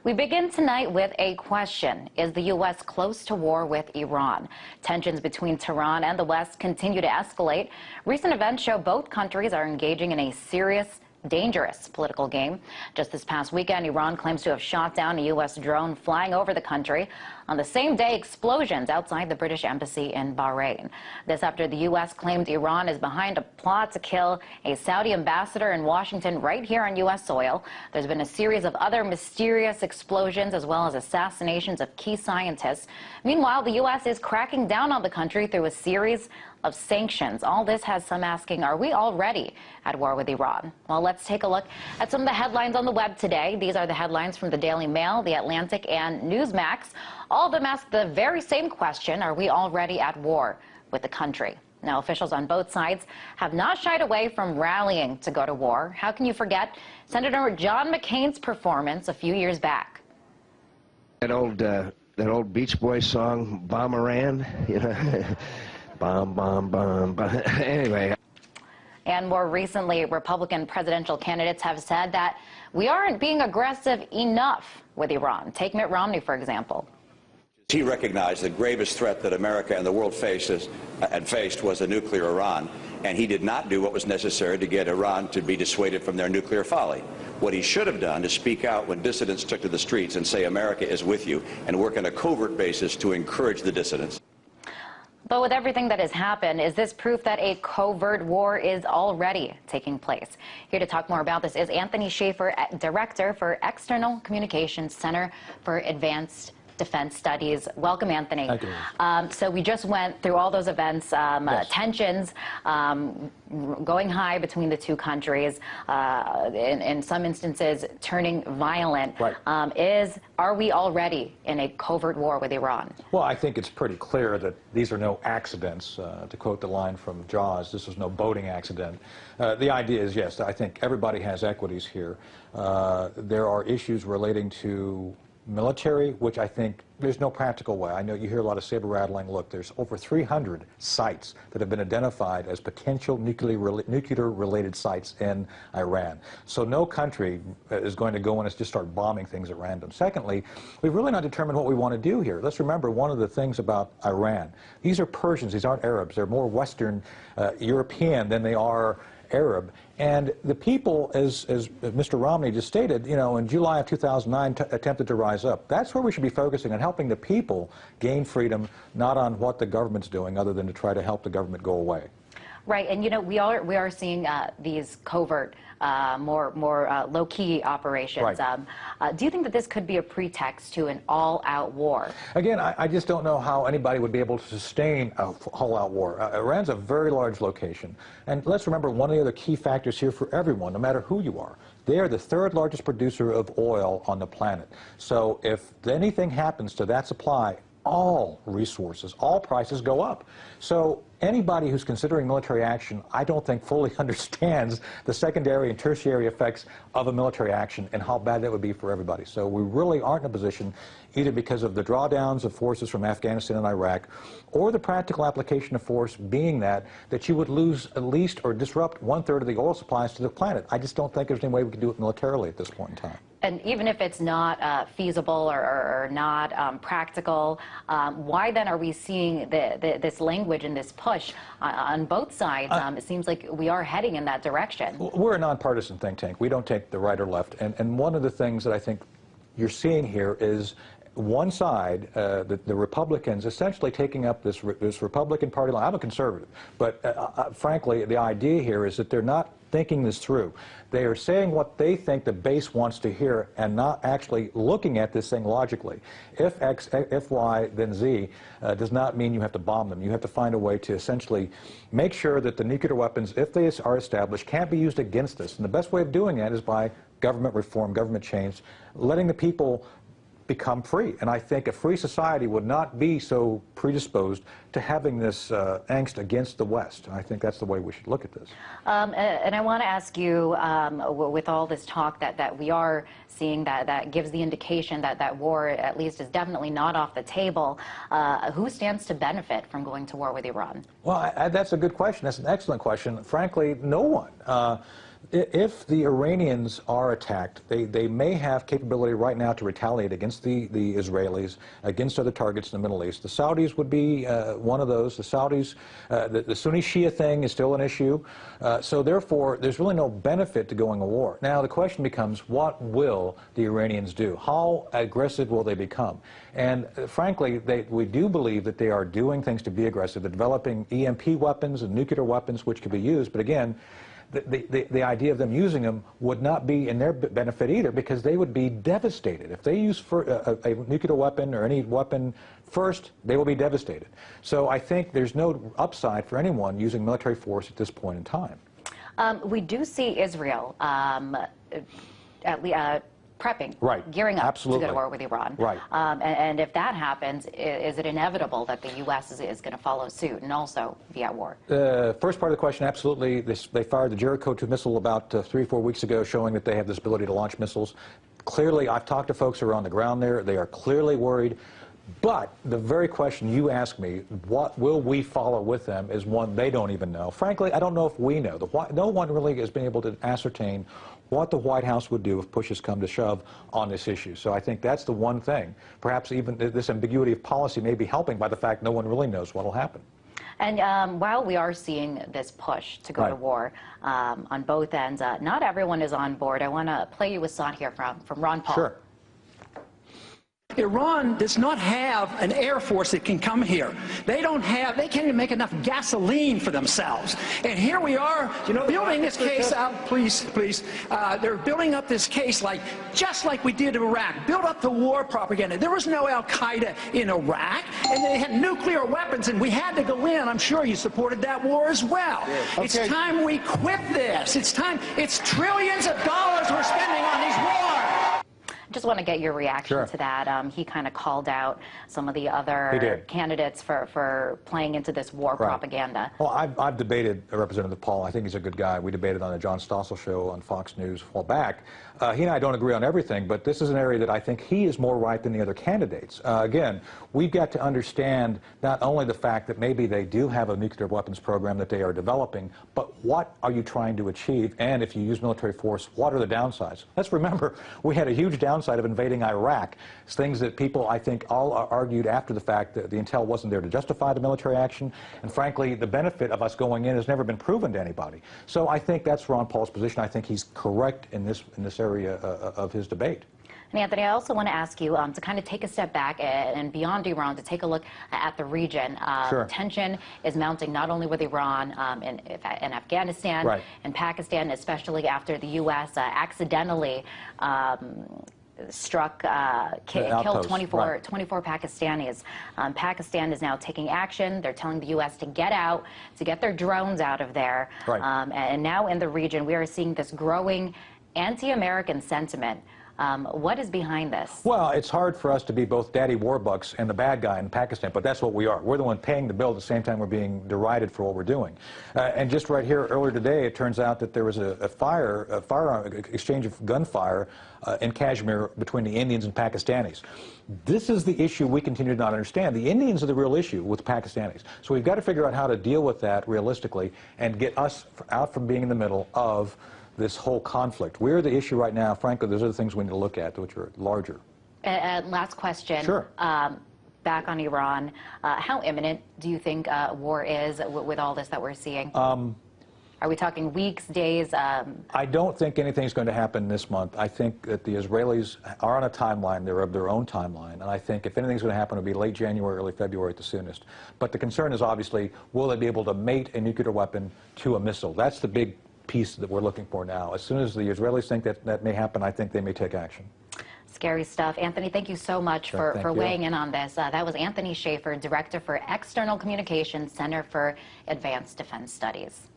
We begin tonight with a question. Is the U.S. close to war with Iran? Tensions between Tehran and the West continue to escalate. Recent events show both countries are engaging in a serious, dangerous political game. Just this past weekend, Iran claims to have shot down a U.S. drone flying over the country. On the same day, explosions outside the British embassy in Bahrain. This after the U.S. claimed Iran is behind a plot to kill a Saudi ambassador in Washington right here on U.S. soil. There's been a series of other mysterious explosions as well as assassinations of key scientists. Meanwhile, the U.S. is cracking down on the country through a series of sanctions. All this has some asking, are we already at war with Iran? Well, let's take a look at some of the headlines on the web today. These are the headlines from the Daily Mail, The Atlantic, and Newsmax. All of them ask the very same question, are we already at war with the country? Now, officials on both sides have not shied away from rallying to go to war. How can you forget Senator John McCain's performance a few years back? That old Beach Boys song, Bomberan, you know, bomb, bomb, bomb, bomb. Anyway. And more recently, Republican presidential candidates have said that we aren't being aggressive enough with Iran. Take Mitt Romney, for example. He recognized the gravest threat that America and the world had faced was a nuclear Iran, and he did not do what was necessary to get Iran to be dissuaded from their nuclear folly. What he should have done is speak out when dissidents took to the streets and say America is with you, and work on a covert basis to encourage the dissidents. But with everything that has happened, is this proof that a covert war is already taking place? Here to talk more about this is Anthony Schaefer, Director for External Communications Center for Advanced Defense Studies. Welcome, Anthony. Thank you. So we just went through all those events, Yes. Tensions going high between the two countries, in some instances turning violent. Right. Are we already in a covert war with Iran? Well, I think it's pretty clear that these are no accidents. To quote the line from Jaws, this is no boating accident. The idea is, yes, I think everybody has equities here. There are issues relating to military, which I think there's no practical way. I know you hear a lot of saber rattling. Look, there's over 300 sites that have been identified as potential nuclear-related sites in Iran. So no country is going to go in and just start bombing things at random. Secondly, we've really not determined what we want to do here. Let's remember one of the things about Iran. These are Persians. These aren't Arabs. They're more Western European than they are Arab. And the people, as Mr. Romney just stated, you know, in July of 2009 attempted to rise up. That's where we should be focusing on helping the people gain freedom, not on what the government's doing, other than to try to help the government go away. Right, and you know, we are seeing these covert, more low-key operations. Right. Do you think that this could be a pretext to an all-out war? Again, I just don't know how anybody would be able to sustain a all-out war. Iran's a very large location, and let's remember one of the other key factors here for everyone, no matter who you are. They are the third largest producer of oil on the planet. So if anything happens to that supply, all resources, all prices go up. So anybody who's considering military action, I don't think fully understands the secondary and tertiary effects of a military action and how bad that would be for everybody. So we really aren't in a position, either because of the drawdowns of forces from Afghanistan and Iraq, or the practical application of force being that you would lose at least or disrupt 1/3 of the oil supplies to the planet. I just don't think there's any way we can do it militarily at this point in time. And even if it's not feasible or not practical, why then are we seeing this language and this push on both sides? It seems like we are heading in that direction. We're a nonpartisan think tank. We don't take the right or left. And one of the things that I think you're seeing here is one side, the Republicans, essentially taking up this Republican Party line. I'm a conservative, but frankly, the idea here is that they're not thinking this through. They are saying what they think the base wants to hear and not actually looking at this thing logically. If X, if Y, then Z does not mean you have to bomb them. You have to find a way to essentially make sure that the nuclear weapons, if they are established, can't be used against us. And the best way of doing that is by government reform, government change, letting the people become free. And I think a free society would not be so predisposed to having this angst against the West. And I think that's the way we should look at this. And I want to ask you, with all this talk that we are seeing that gives the indication that war at least is definitely not off the table, who stands to benefit from going to war with Iran? Well, that's a good question. That's an excellent question. Frankly, no one. If the Iranians are attacked, they may have capability right now to retaliate against the Israelis, against other targets in the Middle East. The Saudis would be one of those. The Saudis, the Sunni Shia thing is still an issue. So therefore, there's really no benefit to going to war. Now the question becomes, what will the Iranians do? How aggressive will they become? And frankly, we do believe that they are doing things to be aggressive. They're developing EMP weapons and nuclear weapons which could be used. But again, the idea of them using them would not be in their benefit either, because they would be devastated. If they use a nuclear weapon or any weapon first, they will be devastated. So I think there's no upside for anyone using military force at this point in time. We do see Israel prepping, gearing up to go to war with Iran. And if that happens, is it inevitable that the U.S. is going to follow suit and also be at war? First part of the question, absolutely. They fired the Jericho 2 missile about 3 or 4 weeks ago, showing that they have this ability to launch missiles. Clearly, I've talked to folks who are on the ground there. They are clearly worried. But the very question you ask me, what will we follow with them, is one they don't even know. Frankly, I don't know if we know. No one really has been able to ascertain what the White House would do if push has come to shove on this issue. So I think that's the one thing. Perhaps even this ambiguity of policy may be helping by the fact no one really knows what will happen. And while we are seeing this push to go to war on both ends, not everyone is on board. I want to play you a song here from Ron Paul. Sure. Iran does not have an air force that can come here. They can't even make enough gasoline for themselves. And here we are, building this case up, please. They're building up this case just like we did in Iraq. Build up the war propaganda. There was no Al-Qaeda in Iraq, and they had nuclear weapons, and we had to go in. I'm sure you supported that war as well. Yeah. Okay. It's time we quit this. It's time. It's trillions of dollars we're spending on these wars. Just want to get your reaction to that. He kind of called out some of the other candidates for playing into this war propaganda. Well, I've debated Representative Paul. I think he's a good guy. We debated on the John Stossel show on Fox News a while back. He and I don't agree on everything, but this is an area that I think he is more right than the other candidates. Again, we've got to understand not only the fact that maybe they do have a nuclear weapons program that they are developing, but what are you trying to achieve? And if you use military force, what are the downsides? Let's remember, we had a huge downside of invading Iraq. It's things that people, I think, all argued after the fact that the intel wasn't there to justify the military action. And frankly, the benefit of us going in has never been proven to anybody. So I think that's Ron Paul's position. I think he's correct in this area of his debate. And Anthony, I also want to ask you to kind of take a step back and beyond Iran to take a look at the region. Tension is mounting not only with Iran and Afghanistan and Pakistan, especially after the U.S. accidentally killed 24 Pakistanis. Pakistan is now taking action. They're telling the U.S. to get out, to get their drones out of there. And now in the region, we are seeing this growing anti-American sentiment. What is behind this? Well, it's hard for us to be both daddy warbucks and the bad guy in Pakistan, but that's what we are. We're the one paying the bill at the same time we're being derided for what we're doing. And just right here, earlier today, it turns out that there was a firearm exchange of gunfire in Kashmir between the Indians and Pakistanis. This is the issue we continue to not understand. The Indians are the real issue with Pakistanis. So we've got to figure out how to deal with that realistically and get us out from being in the middle of this whole conflict. We're the issue right now. Frankly, those are the things we need to look at, which are larger. Last question. Back on Iran. How imminent do you think war is with all this that we're seeing? Are we talking weeks, days? I don't think anything's going to happen this month. I think that the Israelis are on a timeline. They're of their own timeline. And I think if anything's going to happen, it'll be late January, early February at the soonest. But the concern is obviously, will they be able to mate a nuclear weapon to a missile? That's the big piece that we're looking for now. As soon as the Israelis think that may happen, I think they may take action. Scary stuff. Anthony, thank you so much for weighing in on this. That was Anthony Schaefer, Director for External Communications, Center for Advanced Defense Studies.